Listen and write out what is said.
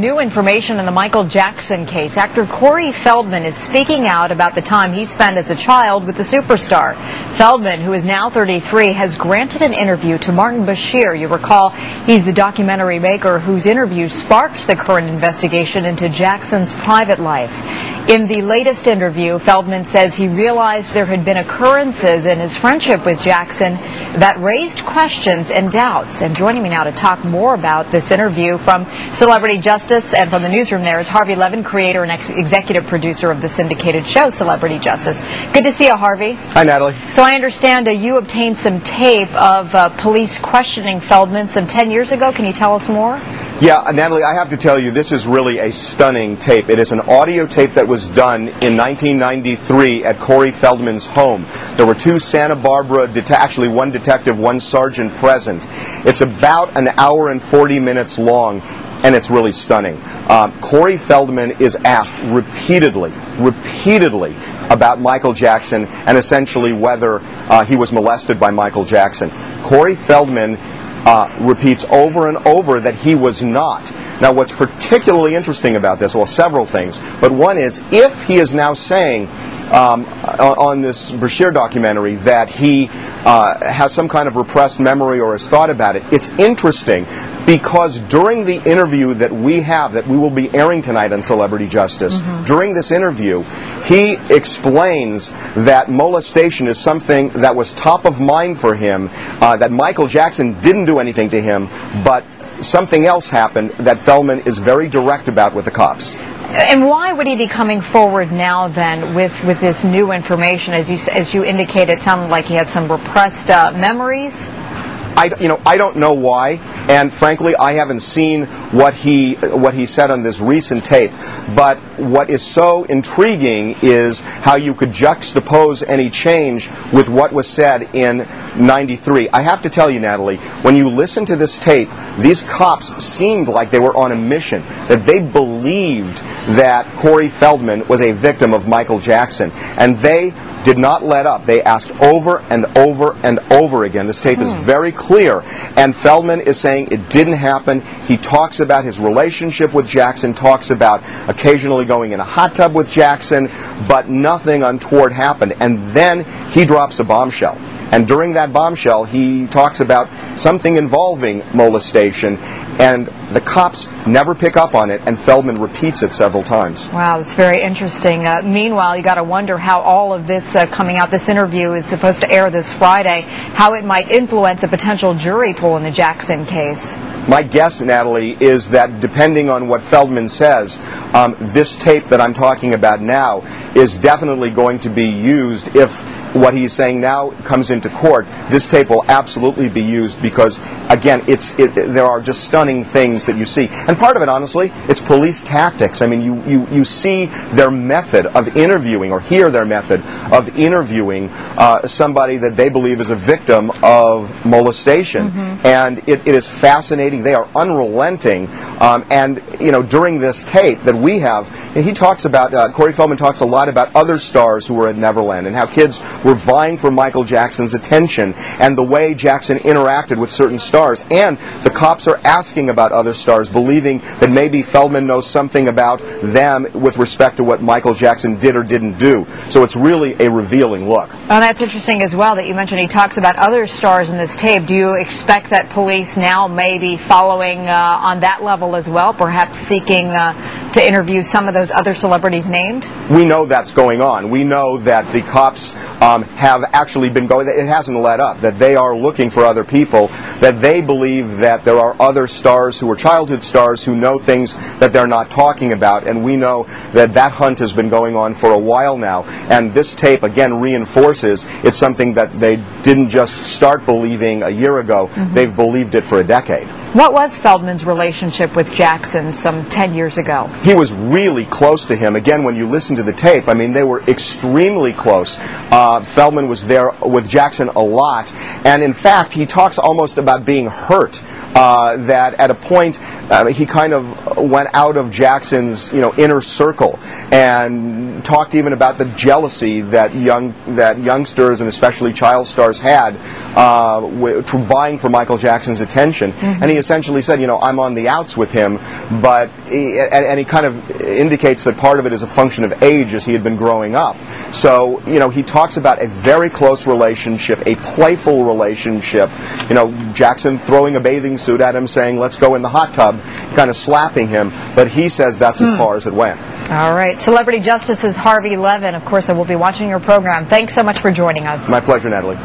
new information in the Michael Jackson case. Actor Corey Feldman is speaking out about the time he spent as a child with the superstar. Feldman, who is now 33, has granted an interview to Martin Bashir. You recall, he's the documentary maker whose interview sparked the current investigation into Jackson's private life. In the latest interview, Feldman says he realized there had been occurrences in his friendship with Jackson that raised questions and doubts. And joining me now to talk more about this interview from Celebrity Justice and from the newsroom there is Harvey Levin, creator and executive producer of the syndicated show Celebrity Justice. Good to see you, Harvey. Hi, Natalie. So I understand you obtained some tape of police questioning Feldman some 10 years ago. Can you tell us more? Yeah, Natalie, I have to tell you, this is really a stunning tape. It is an audio tape that was done in 1993 at Corey Feldman's home. There were two Santa Barbara, actually one detective, one sergeant present. It's about an hour and 40 minutes long, and it's really stunning. Corey Feldman is asked repeatedly about Michael Jackson and essentially whether he was molested by Michael Jackson. Corey Feldman repeats over and over that he was not. Now, what's particularly interesting about this, well, several things, but one is if he is now saying on this Bashir documentary that he has some kind of repressed memory or has thought about it, it's interesting because during the interview that we will be airing tonight on Celebrity Justice, during this interview, he explains that molestation is something that was top of mind for him, that Michael Jackson didn't do anything to him, but something else happened that Feldman is very direct about with the cops. And why would he be coming forward now then with this new information? As you indicated, it sounded like he had some repressed memories. I don't know why, and frankly, I haven't seen what he said on this recent tape. But what is so intriguing is how you could juxtapose any change with what was said in '93. I have to tell you, Natalie, when you listen to this tape, these cops seemed like they were on a mission, that they believed that Corey Feldman was a victim of Michael Jackson, and they did not let up. They asked over and over and over again. This tape is very clear, and Feldman is saying it didn't happen. He talks about his relationship with Jackson, talks about occasionally going in a hot tub with Jackson, but nothing untoward happened. And then he drops a bombshell. And during that bombshell, he talks about something involving molestation, and the cops never pick up on it, and Feldman repeats it several times. Wow, that's very interesting. Meanwhile, you got to wonder how all of this coming out, this interview is supposed to air this Friday, how it might influence a potential jury pool in the Jackson case. My guess, Natalie, is that depending on what Feldman says, this tape that I'm talking about now is definitely going to be used. If what he's saying now comes into court, this tape will absolutely be used because, again, there are just stunning things that you see. And part of it, honestly, it's police tactics. I mean, you see their method of interviewing, or hear their method of interviewing somebody that they believe is a victim of molestation. And it is fascinating. They are unrelenting. And, during this tape that we have, he talks about, Corey Feldman talks a lot about other stars who were at Neverland and how kids were vying for Michael Jackson's attention and the way Jackson interacted with certain stars. And the cops are asking about other stars, believing that maybe Feldman knows something about them with respect to what Michael Jackson did or didn't do. So it's really a revealing look. Oh, that's interesting as well that you mentioned he talks about other stars in this tape. Do you expect that police now may be following on that level as well, perhaps seeking to interview some of those other celebrities named? We know that's going on. We know that the cops have actually been going, it hasn't let up, that they are looking for other people, that they believe that there are other stars who are childhood stars who know things that they're not talking about, and we know that that hunt has been going on for a while now, and this tape again reinforces it's something that they didn't just start believing a year ago, they've believed it for a decade. What was Feldman's relationship with Jackson some 10 years ago? He was really close to him. Again, when you listen to the tape, I mean, they were extremely close. Feldman was there with Jackson a lot, and in fact, he talks almost about being hurt. That at a point he kind of went out of Jackson's inner circle and talked even about the jealousy that youngsters and especially child stars had vying for Michael Jackson's attention. And he essentially said, you know, I'm on the outs with him, but and he kind of indicates that part of it is a function of age as he had been growing up. So, you know, he talks about a very close relationship, a playful relationship. You know, Jackson throwing a bathing suit at him, saying, let's go in the hot tub, kind of slapping him, but he says that's as far as it went. All right. Celebrity Justice's Harvey Levin. Of course, I will be watching your program. Thanks so much for joining us. My pleasure, Natalie.